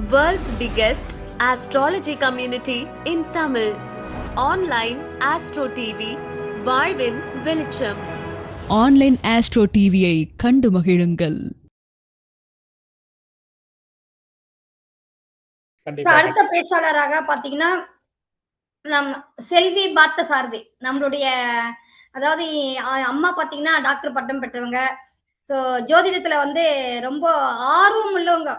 World's biggest astrology community in Tamil. Online Astro TV, வாழ்வின் வெளிச்சம். Online astro டிவியை கண்டு மகிழுங்கள். அடுத்த பேச்சாளராக பாத்தீங்கன்னா நம் செல்வி பார்த்தசாரதி, நம்மளுடைய அதாவது அம்மா பாத்தீங்கன்னா டாக்டர் பட்டம் பெற்றவங்க. சோ ஜோதிடத்துல வந்து ரொம்ப ஆர்வம் உள்ளவங்க.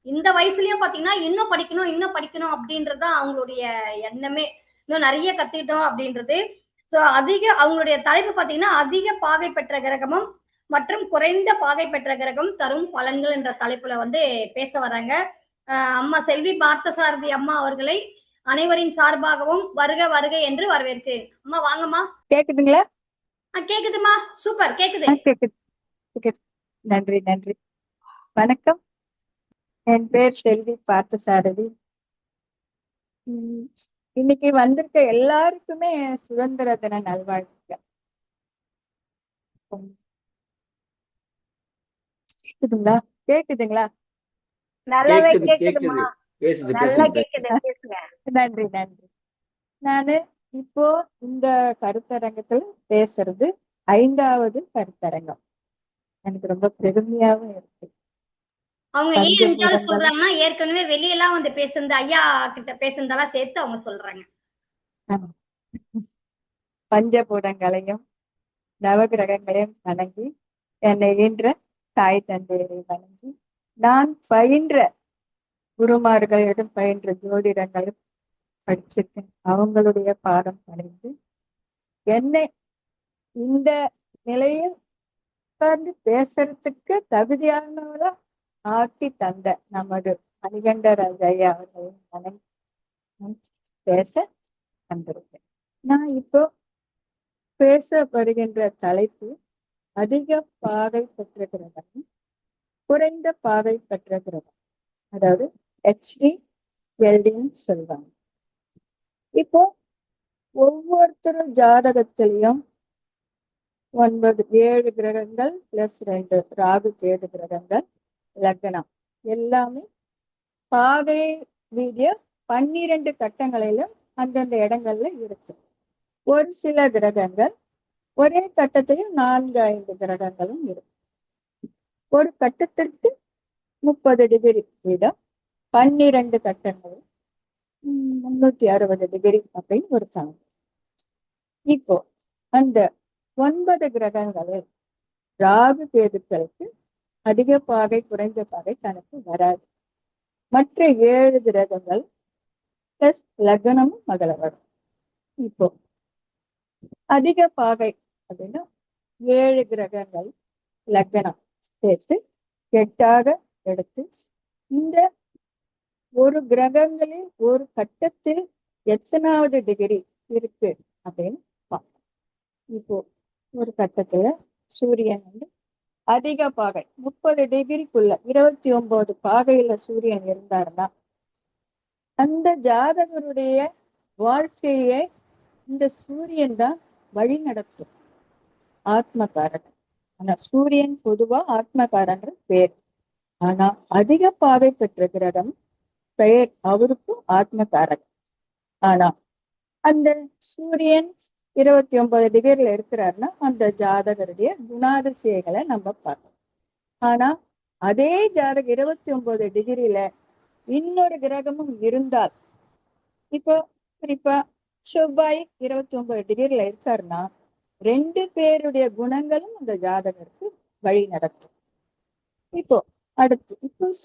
இந்த வயசுலயும் பாத்தீங்கன்னா இன்னும் படிக்கணும் அப்படின்றதுதான் அவங்களுடைய எண்ணமே. இன்னும் நிறைய கத்துக்கிட்டோம் அப்படின்றது. சோ அவங்களுடைய தலைப்பு பாத்தீங்கன்னா அதிக பாகை பெற்ற கிரகமும் மற்றும் குறைந்த பாகை பெற்ற கிரகம் தரும் பலன்கள் என்ற தலைப்புல வந்து பேச வராங்க. அம்மா செல்வி பார்த்தசாரதி அம்மா அவர்களை அனைவரின் சார்பாகவும் வருக வருக என்று வரவேற்கிறேன். அம்மா வாங்கம்மா. கேக்குதுங்களா? கேக்குதுமா. சூப்பர், கேக்குது. நன்றி நன்றி. வணக்கம், என் பேர் செல்வி பார்த்தசாரதி. இன்னைக்கு வந்திருக்க எல்லாருக்குமே சுதந்திர தின நல்வாழ்த்துக்கள். கேக்குதுங்களா? கேக்குதுங்களா? நல்லாவே கேக்குதுமா. நல்லா கேக்குது, பேசுங்க. நன்றி நன்றி. நானு இப்போ இந்த கருத்தரங்கத்துல பேசுறது 5வது கருத்தரங்கம். எனக்கு ரொம்ப பெருமையாவும் இருக்கு. அவங்க ஏன் சொல்றாங்கன்னா ஏற்கனவே வெளியெல்லாம் வந்து பேசுறது, ஐயா கிட்ட பேசுறதெல்லாம் சேர்த்து அவங்க சொல்றாங்க. பஞ்சபூதங்களையும் நவகிரகங்களையும் வணங்கி, என்னை ஈன்ற தாய் தந்தையரை வணங்கி, நான் பயின்ற குருமார்களிடம் பயின்ற ஜோதிடங்களும் படிச்சிருக்கேன். அவங்களுடைய பாடம் பணிந்து என்னை இந்த நிலையில் உட்கார்ந்து பேசுறதுக்கு தகுதியானவரா ஆக்கி தந்த நமது மணிகண்டராஜ் ஐயா அவர்களையும் வணங்கி பேச வந்திருக்கேன். நான் இப்போ பேச வருகின்ற தலைப்பு அதிக பாகை பெற்ற கிரகம், குறைந்த பாகை பெற்ற கிரகம், அதாவது HD LDன்னு சொல்றாங்க. இப்போ ஒவ்வொருத்தரும் ஜாதகத்திலையும் 7 கிரகங்கள் பிளஸ் 2 ராகு கேது கிரகங்கள், லக்னம் எல்லாமே பாகை வீடியோ 12 கட்டங்களிலும் அந்தந்த இடங்கள்ல இருக்கு. ஒரு சில கிரகங்கள் ஒரே கட்டத்திலும் 4-5 கிரகங்களும் இருக்கு. ஒரு கட்டத்திற்கு 30 டிகிரி வீதம் 12 கட்டங்களும் 360 டிகிரி அப்படின்னு ஒரு கணக்கு. இப்போ அந்த 9 கிரகங்களில் ராகு கேதுக்களுக்கு அதிக பாகை குறைந்த பாகை கணக்கு வராது. மற்ற 7 கிரகங்கள் பிளஸ் லக்னமும் மகள வரும். இப்போ அதிக பாகை அப்படின்னா 7 கிரகங்கள் லக்னம் சேர்த்து 8ஆக எடுத்து, இந்த ஒரு கிரகங்களில் ஒரு கட்டத்தில் எத்தனாவது டிகிரி இருக்கு அப்படின்னு பார்ப்போம். இப்போ ஒரு கட்டத்துல சூரியன் வந்து அதிக பாகை 30 டிகிரிக்குள்ள 29 பாகையில சூரியன் இருந்தாருன்னா அந்த ஜாதகருடைய வாழ்க்கையை இந்த சூரியன் தான் வழி நடத்தும். ஆத்மகாரகன். ஆனா சூரியன் பொதுவா ஆத்மகாரன் பேர். ஆனா அதிக பாகை பெற்ற கிரகம் பெயர் அவருக்கும் ஆத்மகாரகன். ஆனா அந்த சூரியன் 29 டிகிரில இருக்கிறாருன்னா அந்த ஜாதகருடைய குணாதிசயங்களை நம்ம பார்க்கணும். ஆனா அதே ஜாதகம் 29 டிகிரில இன்னொரு கிரகமும் இருந்தால், இப்போ குறிப்பா செவ்வாய் 29 டிகிரில இருக்காருன்னா 2 பேருடைய குணங்களும் அந்த ஜாதகருக்கு வழி நடத்தும். இப்போ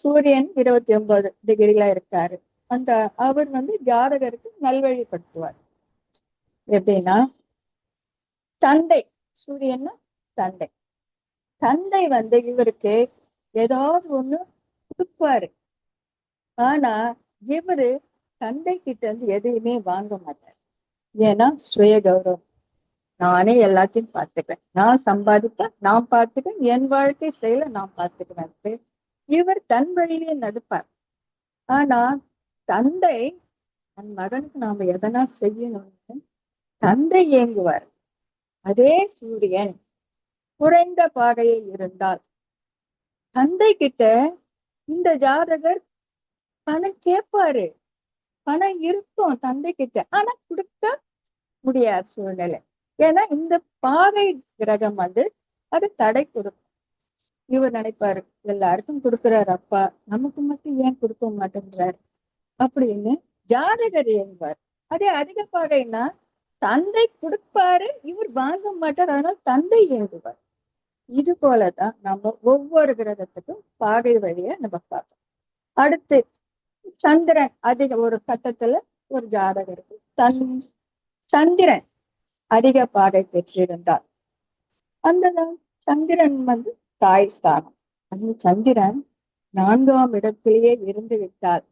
சூரியன் 29 டிகிரில இருக்காரு, அந்த அவர் வந்து ஜாதகருக்கு நல்வழிப்படுத்துவார். எப்படின்னா, தந்தை, சூரியன்னா தந்தை, தந்தை வந்து இவருக்கு ஏதாவது ஒண்ணு கொடுப்பாரு. ஆனா இவரு தந்தை கிட்ட இருந்து எதையுமே வாங்க மாட்டார். ஏன்னா சுய கௌரவம், நானே எல்லாத்தையும் பார்த்துப்பேன், நான் சம்பாதிப்பேன், நான் பார்த்துப்பேன், என் வாழ்க்கை செயல நான் பார்த்துக்குவேன். இவர் தன் வழியிலே நடப்பார். ஆனா தந்தை தன் மகனுக்கு நாம எதனா செய்யணும்னு தந்தை இயங்குவார். அதே சூரியன் குறைந்த பாகையில் இருந்தால் தந்தை கிட்ட இந்த ஜாதகர் பணம் கேட்பாரு, பணம் இருக்கும் தந்தை கிட்ட, ஆனா கொடுக்க முடியாத சூழ்நிலை. ஏன்னா இந்த பாவை கிரகம் அது தடை கொடுக்கும். இவர் நினைப்பாரு, எல்லாருக்கும் கொடுக்குறாரு அப்பா, நமக்கு மட்டும் ஏன் கொடுக்க மாட்டேன்றாரு அப்படின்னு ஜாதகர் இயங்குவார். அதே அதிக பாகைன்னா தந்தை கொடுப்பாரு, இவர் வாங்க மாட்டார், அதனால தந்தை இயங்குவார். இது போலதான் நம்ம ஒவ்வொரு கிரகத்துக்கும் பாகை வழிய நம்ம பார்க்கணும். அடுத்து சந்திரன் அதிக ஒரு கட்டத்துல ஒரு ஜாதகருக்கு சந்திரன் அதிக பாகை பெற்றிருந்தார். அந்த சந்திரன் தாய் ஸ்தானம். அந்த சந்திரன் 4ஆம் இடத்திலேயே இருந்து விட்டால்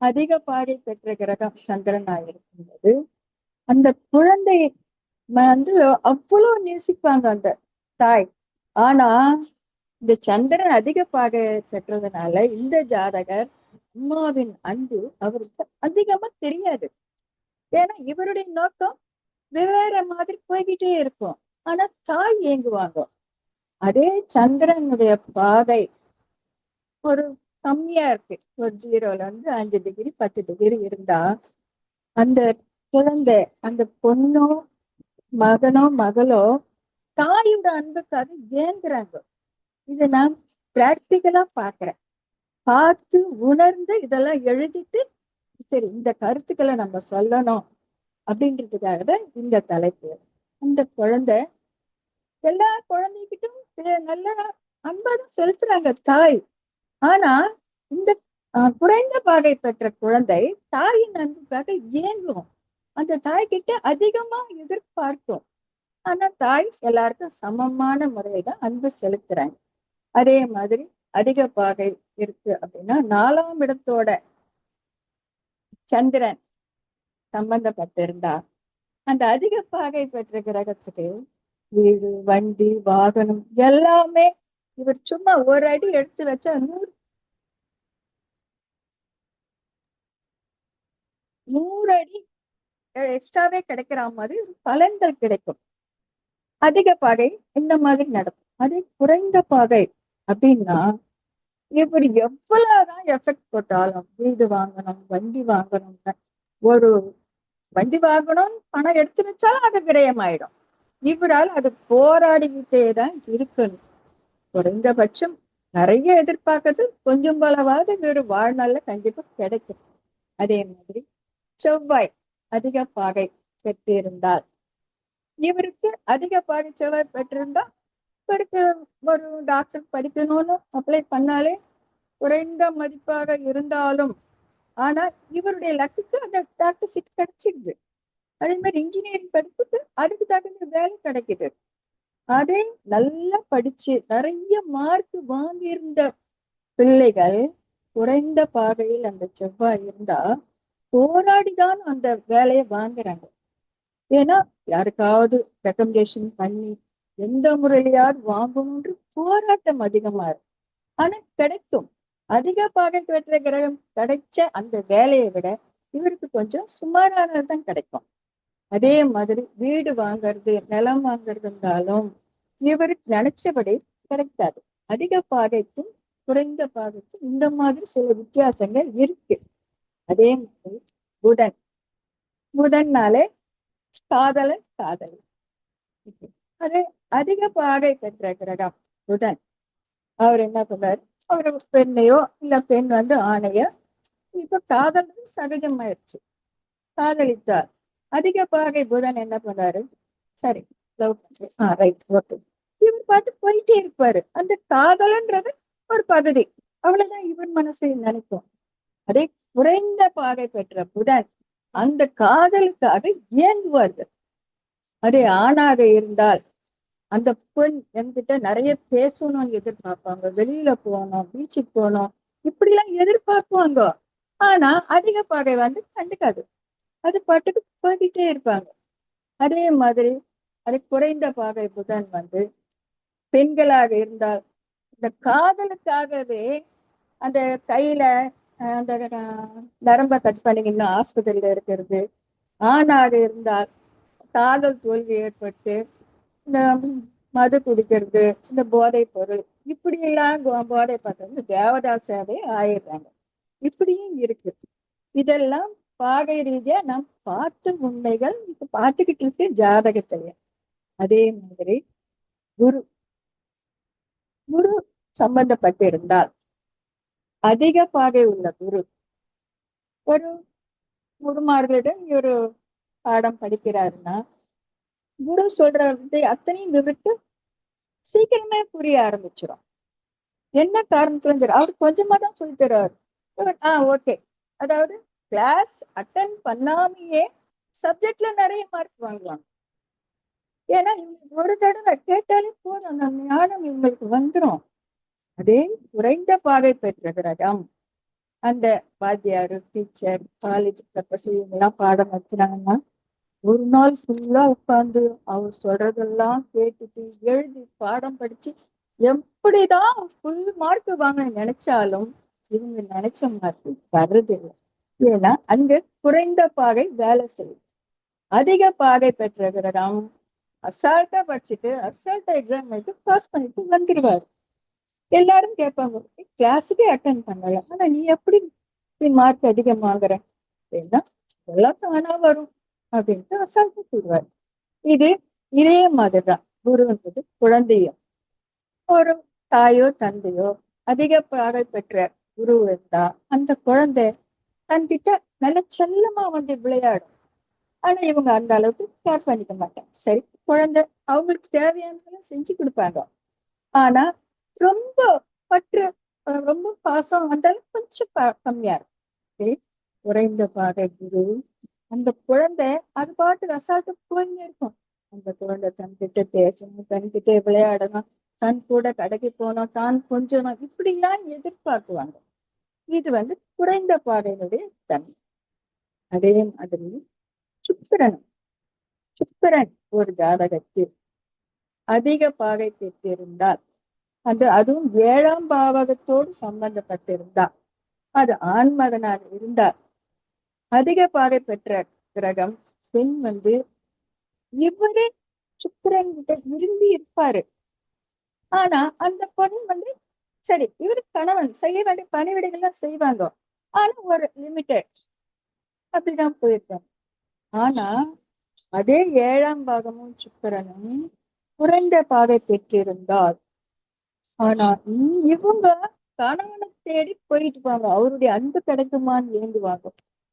அதிக பாகை பெற்ற கிரகம் சந்திரனாயிருக்கும்போது அந்த குழந்தை அவ்வளவு நேசிப்பாங்க அந்த தாய். ஆனா இந்த சந்திரன் அதிக பாகை பெற்றதுனால இந்த ஜாதகர் அம்மாவின் அன்பு அவருக்கு அதிகமா தெரியாது. ஏன்னா இவருடைய நோக்கம் வேற மாதிரி போய்கிட்டே இருக்கும். ஆனா தாய் ஏங்குவாங்க. அதே சந்திரனுடைய பாகை ஒரு கம்மியா இருக்கு, ஒரு 0ல 5 டிகிரி 10 டிகிரி இருந்தா அந்த குழந்தை, அந்த பொண்ணோ மகனோ மகளோ தாயோட அன்புக்காக ஏங்குறாங்க. இதை நான் பிராக்டிக்கலா பாக்குறேன், பார்த்து உணர்ந்து இதெல்லாம் எழுதிட்டு சரி இந்த கருத்துக்களை நம்ம சொல்லணும் அப்படின்றதுக்காக தான் இந்த தலைப்பு. அந்த குழந்தை எல்லா குழந்தைகிட்டும் நல்ல அன்பாதான் செலுத்துறாங்க தாய். ஆனா இந்த குறைந்த பாகை பெற்ற குழந்தை தாயின் அன்புக்காக ஏங்கும், அந்த தாய்கிட்ட அதிகமா எதிர்பார்க்கும். ஆனா தாய் எல்லாருக்கும் சமமான முறையில அன்பு செலுத்துறாங்க. அதே மாதிரி அதிக பாகை இருக்கு அப்படின்னா 4ஆம் இடத்தோட சந்திரன் சம்பந்தப்பட்டிருந்தா அந்த அதிக பாகை பெற்ற கிரகத்துக்கு வீடு வண்டி வாகனம் எல்லாமே இவர் சும்மா ஒரு அடி எடுத்து வச்சா 100 அடி எக்ஸ்ட்ராவே கிடைக்கிற மாதிரி பலன்கள் கிடைக்கும். அதிக பாகை இந்த மாதிரி நடக்கும். அதே குறைந்த பாகை அப்படின்னா இவர் எவ்வளவுதான் எஃபெக்ட் போட்டாலும் வீடு வாங்கணும் வண்டி வாங்கணும்னு, ஒரு வண்டி வாங்கணும் பணம் எடுத்து வச்சாலும் அது விரயமாயிடும். இவரால் அது போராடிக்கிட்டே தான் இருக்கணும். குறைந்தபட்சம் நிறைய எதிர்பார்க்கறது கொஞ்சம் பலவாவது வேறு வாழ்நாள்ல கண்டிப்பா கிடைக்கும். அதே மாதிரி செவ்வாய் அதிக பாகை பெற்றிருந்தால், இவருக்கு அதிக பாகை செவ்வாய் பெற்றிருந்தா இவருக்கு ஒரு டாக்டர் படிக்கணும்னு அப்ளை பண்ணாலே குறைந்த மதிப்பாக இருந்தாலும் ஆனா இவருடைய லக்குக்கு அந்த டாக்டர் சீட் கிடைச்சிடுது. அதே மாதிரி இன்ஜினியரிங் படிப்புக்கு அதுக்கு தகுந்த வேலை கிடைக்குது. அதே நல்லா படிச்சு நிறைய மார்க் வாங்கியிருந்த பிள்ளைகள் குறைந்த பாகையில் அந்த செவ்வாய் இருந்தா போராடிதான் அந்த வேலையை வாங்குறாங்க. ஏன்னா யாருக்காவது ரெக்கமெண்டேஷன் பண்ணி எந்த முறையிலையாவது வாங்கணும்ன்ற போராட்டம் அதிகமா இருக்கு. ஆனா கிடைக்கும். அதிக பாகை பெற்ற கிரகம் கிடைச்ச அந்த வேலையை விட இவருக்கு கொஞ்சம் சுமாரானதான் கிடைக்கும். அதே மாதிரி வீடு வாங்குறது நிலம் வாங்குறது இருந்தாலும் இவருக்கு நினைச்சபடி கிடைக்காது. அதிக பாகைக்கும் குறைந்த பாகைக்கும் இந்த மாதிரி சில வித்தியாசங்கள் இருக்கு. அதே மாதிரி புதன்னாலே காதலன் காதலி. அதே அதிக பாகை பெற்ற கிரகம் புதன். அவர் என்ன பண்ணாரு, அவர் பெண்ணையோ இல்ல பெண் ஆணையோ இப்ப காதல் சகஜமாயிருச்சு, காதலித்தார். அதிக பாகை புதன் என்ன பண்ணாரு, சரி ரைட் ஓகே இவர் பார்த்து போயிட்டே இருப்பாரு. அந்த காதல்ன்றது ஒரு பகுதி, அவ்வளவுதான் இவர் மனசு நினைக்கும். அதே குறைந்த பாகை பெற்ற புதன் அந்த காதலுக்காக இயங்குவார்கள். அதே ஆணாக இருந்தால் அந்த பெண் என்கிட்ட நிறைய பேசணும்னு எதிர்பார்ப்பாங்க, வெளியில போகணும் பீச்சுக்கு போகணும் இப்படி எல்லாம் எதிர்பார்ப்பாங்க. ஆனா அதிக பாகை கண்டுக்காது, அது பாட்டுக்கு போய்கிட்டே இருப்பாங்க. அதே மாதிரி அது குறைந்த பாகை புதன் பெண்களாக இருந்தால் இந்த காதலுக்காகவே அந்த கையில அந்த நரம்ப கட் பண்ணிங்கன்னா ஆஸ்பத்திரியில இருக்கிறது. ஆணாக இருந்தால் காதல் தோல்வி ஏற்பட்டு இந்த மது குடிக்கிறது, இந்த போதை பொருள் இப்படி எல்லாம் போதை பண்றது தேவதாசாவே ஆயிடுறாங்க. இப்படியும் இருக்கு. இதெல்லாம் பாகை ரீதியா நாம் பார்த்த உண்மைகள் இப்ப பார்த்துக்கிட்டு இருக்கு ஜாதகத்துல. அதே மாதிரி குரு குரு சம்பந்தப்பட்டிருந்தால், அதிக பாகை உள்ள குரு ஒரு குருமார்களிடம் ஒரு பாடம் படிக்கிறாருன்னா, குரு சொல்ற அத்தனையும் விவரித்து சீக்கிரமே புரிய ஆரம்பிச்சிடும். என்ன காரணத்துல சரி அவர் கொஞ்சமா தான் சொல்லி தருவாரு. ஓகே, அதாவது கிளாஸ் அட்டன் பண்ணாமையே சப்ஜெக்ட்ல நிறைய மார்க் வாங்குவாங்க. ஏன்னா இவங்களுக்கு ஒரு தடவை கேட்டாலே போதும், அந்த ஞானம் இவங்களுக்கு வந்துடும். அதே குறைந்த பாகை பெற்ற கிரகம் அந்த வாத்தியாரு, டீச்சர், காலேஜ் ப்ரொஃபஸர் இவங்கெல்லாம் பாடம் வைக்கிறாங்கன்னா, ஒரு நாள் ஃபுல்லா உட்கார்ந்து அவர் சொல்றதெல்லாம் கேட்டுட்டு எழுதி பாடம் படிச்சு எப்படிதான் ஃபுல் மார்க் வாங்க நினைச்சாலும் இவங்க நினைச்ச மார்க் வர்றதில்லை. ஏன்னா அங்க குறைந்த பாகை வேலை செய்யும். அதிக பாகை பெற்ற கிரகம் அசால்ட்டா படிச்சுட்டு அசால்ட்டா எக்ஸாம் எழுதி பாஸ் பண்ணிட்டு வந்துடுவாரு. எல்லாரும் கேட்பாங்க, கிளாஸுக்கே அட்டன் பண்ணல, ஆனா நீ எப்படி மார்க் அதிகம் வாங்குற அப்படின்னா, எல்லாம் தானா வரும் அப்படின்ட்டு அசால்ட்டா சொல்லுவாரு. இதே மாதிரிதான் குருன்றது குழந்தையும். ஒரு தாயோ தந்தையோ அதிக பாகை பெற்ற குரு இருந்தா அந்த குழந்தை தன்கிட்ட நல்ல செல்லமா வந்து விளையாடும். ஆனா இவங்க அந்த அளவுக்கு கேர் பண்ணிக்க மாட்டாங்க. சரி, குழந்தை அவங்களுக்கு தேவையானதெல்லாம் செஞ்சு கொடுப்பாங்க. ஆனா ரொம்ப பற்று, ரொம்ப பாசம் வந்தாலும் கொஞ்சம் கம்மியா இருக்கும். குறைந்த பாகை குரு, அந்த குழந்தை அது பாட்டு அசால்ட்டு போயிங்க இருக்கும். அந்த குழந்தை தன்கிட்ட பேசணும், தன்கிட்ட விளையாடணும், தன் கூட கடைக்கு போனோம், தான் கொஞ்சம் இப்படிலாம் எதிர்பார்க்குவாங்க. இது குறைந்த பாகையினுடைய தன்மை. அதே மாதிரி சுக்கிரன் ஒரு ஜாதகத்தில் அதிக பாகை பெற்றிருந்தால், அதுவும் 7ஆம் பாவகத்தோடு சம்பந்தப்பட்டிருந்தால், அது ஆண்மகனாக இருந்தால், அதிக பாகை பெற்ற கிரகம் பெண் இவரே சுக்கிரன் கிட்ட விரும்பி இருப்பாரு. ஆனா அந்த பொண்ணு சரி இவரு கணவன் செய்ய வேண்டிய பணிவிடைகள்லாம் செய்வாங்க, ஆனா ஒரு லிமிட்டட் அப்படிதான் போயிருக்காங்க. ஆனா அதே 7ஆம் பாகமும் சுக்கிரனும் குறைந்த பாகை பெற்றிருந்தால், ஆனா இவங்க கணவனை தேடி போயிட்டு வாங்க, அவருடைய அன்பு கிடைக்குமான்னு ஏங்குவாங்க.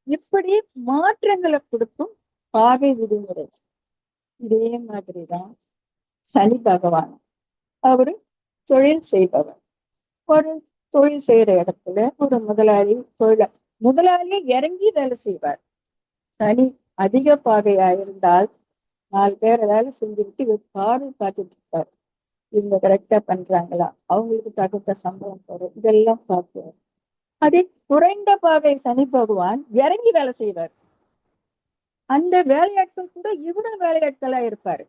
இப்படி மாற்றங்களை கொடுக்கும் பாகை விதிமுறை. இதே மாதிரிதான் சனி பகவான். அவரு தொழில் செய்பவர். ஒரு தொழில் செய்யற இடத்துல ஒரு முதலாளியே இறங்கி வேலை செய்வார். சனி அதிக பாகையா இருந்தால் 4 பேரை வேலை செஞ்சுக்கிட்டு ஒரு பார்வை பார்த்துட்டு இருப்பாரு. இவங்க கரெக்டா பண்றாங்களா, அவங்களுக்கு தகுந்த சம்பளம் போறோம், இதெல்லாம் பார்க்குவார். அதே குறைந்த பாகை சனி பகவான் இறங்கி வேலை செய்வார். அந்த வேலையாட்கள் கூட இவர வேலையாட்களா இருப்பாரு.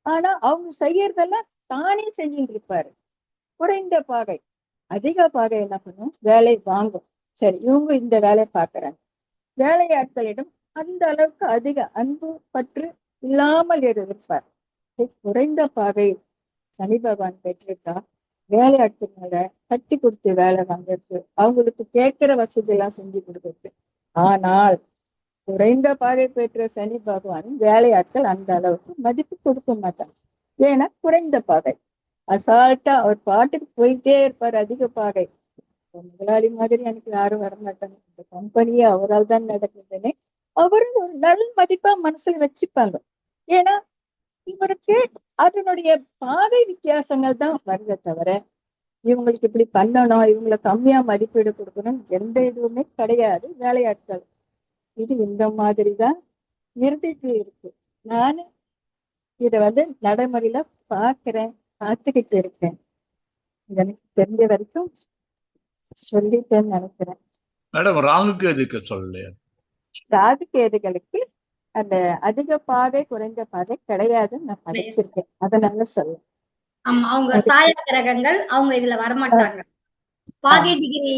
ஆனா அவங்க செய்யறதெல்லாம் தானே செஞ்சுட்டு இருப்பாரு. குறைந்த பாகை. அதிக பாகை என்ன பண்ணும், வேலை வாங்கும். சரி, இவங்க இந்த வேலையை பார்க்கறாங்க. வேலையாட்களிடம் அந்த அளவுக்கு அதிக அன்பு பற்று இல்லாமல் இருப்பார். குறைந்த பாகை சனி பகவான் பெற்றிருக்கா, வேலையாட்கள் மேல கட்டி கொடுத்து வேலை வாங்குறது, அவங்களுக்கு கேட்கிற வசதி எல்லாம் செஞ்சு கொடுக்குறது. ஆனால் குறைந்த பாகை பெற்ற சனி பகவான் வேலையாட்கள் அந்த அளவுக்கு மதிப்பு கொடுக்க மாட்டாங்க. ஏன்னா குறைந்த பாகை. அசால்ட்டா அவர் பாட்டுக்கு போயிட்டே இருப்பார். அதிக பாகை. முதலாளி மாதிரி எனக்கு யாரும் வரமாட்டாங்க, இந்த கம்பெனியே அவரால் தான் நடக்குதுன்னு அவரும் ஒரு நல்ல மதிப்பா மனசுல வச்சுப்பாங்க. ஏன்னா இவருக்கு அதனுடைய பாதை வித்தியாசங்கள் தான் வருத தவிர, இவங்களுக்கு இப்படி பண்ணணும், இவங்களை கம்மியா மதிப்பீடு கொடுக்கணும் எந்த இதுவுமே கிடையாது வேலையாட்கள். இது இந்த மாதிரிதான் இருந்துட்டு இருக்கு. நானு இத நடைமுறையில பாக்குறேன், பார்த்துக்கிட்டு இருக்கேன். எனக்கு தெரிஞ்ச வரைக்கும் சொல்லிட்டேன்னு நினைக்கிறேன். மேடம், ராகுக்கு எதுக்கு சொல்லலையா? ராகு கேதுகளுக்கு அந்த அதிக பாதை குறைந்த பாதை கிடையாதுன்னு நான் படிச்சிருக்கேன், அதனால சொல்ல. ஆமா, அவங்க சாய கிரகங்கள் அவங்க இதுல வரமாட்டாங்க. பாகை டிகிரி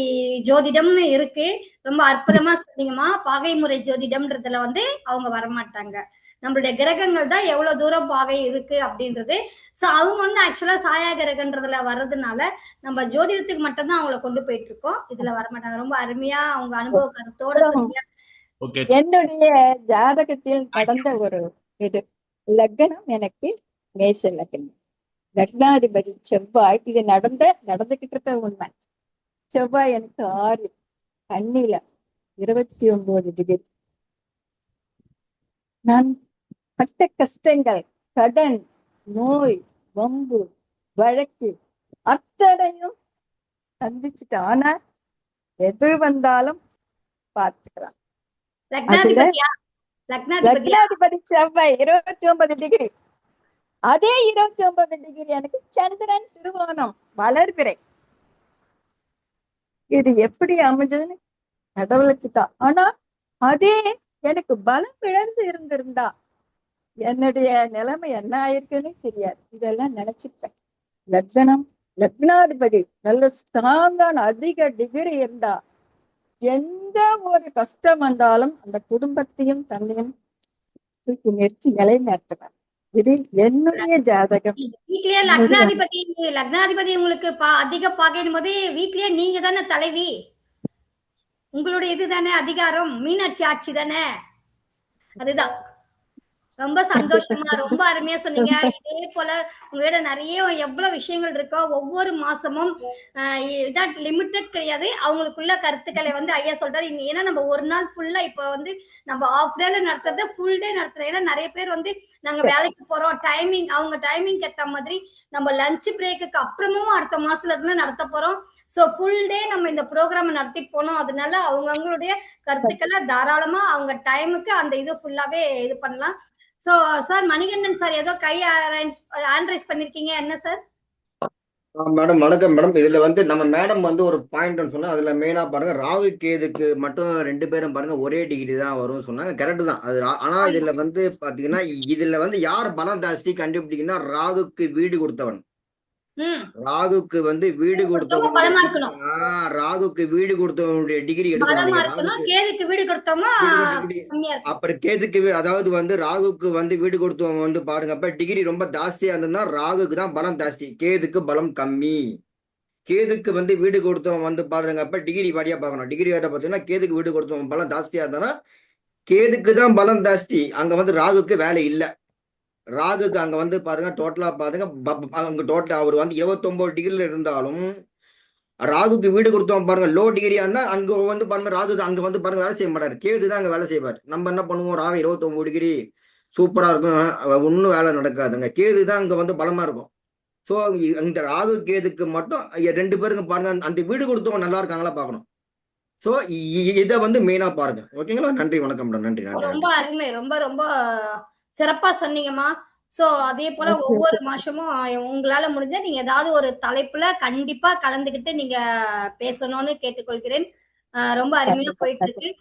ஜோதிடம்னு இருக்கு, ரொம்ப அற்புதமா சொன்னீங்கம்மா. பாகை முறை ஜோதிடம்ன்றதுல அவங்க வரமாட்டாங்க. நம்மளுடைய கிரகங்கள் தான் எவ்வளவு தூரம் பாகை இருக்கு அப்படின்றது. சோ அவங்க வந்து ஆக்சுவலா சாயா கிரகன்றதுல வர்றதுனால நம்ம ஜோதிடத்துக்கு மட்டும்தான் அவங்கள கொண்டு போயிட்டு இருக்கோம். இதுல வரமாட்டாங்க. ரொம்ப அருமையா அவங்க அனுபவ கருத்தோட சொன்னீங்க. ஓகே. என்னுடைய ஜாதகத்தில் நடந்த ஒரு இது லக்னம் எனக்கு மேஷ லக்னம், லக்னாதிபதி செவ்வாய். இது நடந்துகிட்டு இருக்க உண்மை. செவ்வாய் எனக்கு 6 கன்னியில 29 டிகிரி. நான் பட்ட கஷ்டங்கள், கடன், நோய், வம்பு, வழக்கு அத்தனையும் சந்திச்சுட்டேன். ஆனா எது வந்தாலும் பார்த்துக்கலாம். லக்னாதிபதியா? லக்னாதிபதியா? லக்னாதிபதி செவ்வாய் 29 டிகிரி. அதே 29 டிகிரி எனக்கு சந்திரன் திருவோணம் வளர்பிறை. இது எப்படி அமைஞ்சதுன்னு கடவுளுக்கு தான். ஆனா அதே எனக்கு பலம் இழந்து இருந்திருந்தா என்னுடைய நிலைமை என்ன ஆயிருக்குன்னு தெரியாது. இதெல்லாம் நினைச்சுப்பேன். லக்னாதிபதி நல்ல ஸ்ட்ராங்கான அதிக டிகிரி இருந்தா எந்த ஒரு கஷ்டம் வந்தாலும் அந்த குடும்பத்தையும் தன்னையும் தூக்கி நிறுத்தி நிலைநாட்டுவேன். இது என்னுடைய ஜாதகம். வீட்லயே லக்னாதிபதி உங்களுக்கு அதிக பாக்கையும் போது வீட்லயே நீங்க தானே தலைவி. உங்களுடைய இதுதானே அதிகாரம், மீனாட்சி ஆட்சி தானே. அதுதான் ரொம்ப சந்தோஷமா ரொம்ப அருமையா சொன்னீங்க. இதே போல உங்ககிட்ட நிறைய எவ்வளவு விஷயங்கள் இருக்கோ ஒவ்வொரு மாசமும் இதான் லிமிட்டட் கிடையாது. அவங்களுக்குள்ள கருத்துக்களை வந்து ஐயா சொல்றாரு. ஏன்னா நம்ம ஒரு நாள் ஃபுல்லா இப்ப வந்து நம்ம ஆஃப் டேல நடத்துறத ஃபுல் டே நடத்துறோம். ஏன்னா நிறைய பேர் வந்து நாங்க வேலைக்கு போறோம், டைமிங் அவங்க டைமிங் ஏத்த மாதிரி நம்ம லஞ்ச் பிரேக்குக்கு அப்புறமும் அடுத்த மாசத்துல இருந்து நடத்த போறோம். சோ ஃபுல் டே நம்ம இந்த ப்ரோக்ராம் நடத்திட்டு போனோம். அதனால அவங்களுடைய கருத்துக்களை தாராளமா அவங்க டைமுக்கு அந்த இது ஃபுல்லாவே இது பண்ணலாம். சோ சார் மணிகண்டன் சார் ஏதோ கை ஹேண்ட் ரைஸ் பண்ணிருக்கீங்க, என்ன சார்? மேடம் வணக்கம் மேடம். இதுல வந்து நம்ம மேடம் வந்து ஒரு பாயிண்ட் சொன்னா அதுல மெயினா பாருங்க, ராகு கேதுக்கு மட்டும் 2 பேரும் பாருங்க ஒரே டிகிரி தான் வரும்னு சொன்னாங்க. கரெக்ட் தான் அது. ஆனா இதுல வந்து பாத்தீங்கன்னா இதுல வந்து யார் பலம் ஜாஸ்தி கண்டுபிடிக்கணும்னா ராகுக்கு வீடு கொடுத்தவன். ராகுக்கு வந்து வீடு கொடுத்தவன், ராகுக்கு வீடு கொடுத்தவனுடைய டிகிரி எடுக்கணும். அப்புறம் கேதுக்கு அதாவது வந்து ராகுக்கு வந்து வீடு கொடுத்தவங்க வந்து பாருங்க, அப்ப டிகிரி ரொம்ப ஜாஸ்தியா இருந்ததுன்னா ராகுக்கு தான் பலம் ஜாஸ்தி, கேதுக்கு பலம் கம்மி. கேதுக்கு வந்து வீடு கொடுத்தவன் வந்து பாருங்க, அப்ப டிகிரி வாரியா பார்க்கணும். டிகிரி வாரியா பார்த்தீங்கன்னா கேதுக்கு வீடு கொடுத்தவன் பலம் ஜாஸ்தியா இருந்தானா கேதுக்கு தான் பலம் ஜாஸ்தி. அங்க வந்து ராகுக்கு வேலை இல்லை. ராகுக்கு அங்க வந்து பாருங்க டோட்டலா பாருங்க அங்க டோட்டலா அவர் வந்து 29 டிகிரில இருந்தாலும் ராகுக்கு வீடு கொடுத்தோம் பாருங்க லோ டிகிரியா இருந்தா அங்க வந்து பாருங்க ராகுக்கு அங்க வந்து பாருங்க வேலை செய்ய மாட்டாரு. கேது தான் அங்க வேலை செய்வார். நம்ம என்ன பண்ணுவோம், ராகு 29 டிகிரி சூப்பரா இருக்கும், ஒன்னும் வேலை நடக்காதுங்க. கேது தான் அங்க வந்து பலமா இருக்கும். சோ இந்த ராகு கேதுக்கு மட்டும் 2 பேருக்கு பாருங்க அந்த வீடு கொடுத்தவங்க நல்லா இருக்காங்களா பாக்கணும். சோ இதை வந்து மெயினா பாருங்க. ஓகேங்களா? நன்றி, வணக்கம் மேடம். நன்றி. ரொம்ப அருமை, ரொம்ப ரொம்ப சிறப்பா சொன்னீங்கம்மா. சோ அதே போல ஒவ்வொரு மாசமும் உங்களால முடிஞ்ச நீங்க ஏதாவது ஒரு தலைப்புல கண்டிப்பா கலந்துகிட்டு நீங்க பேசணும்னு கேட்டுக்கொள்கிறேன். ரொம்ப அருமையா போயிட்டு இருக்கு.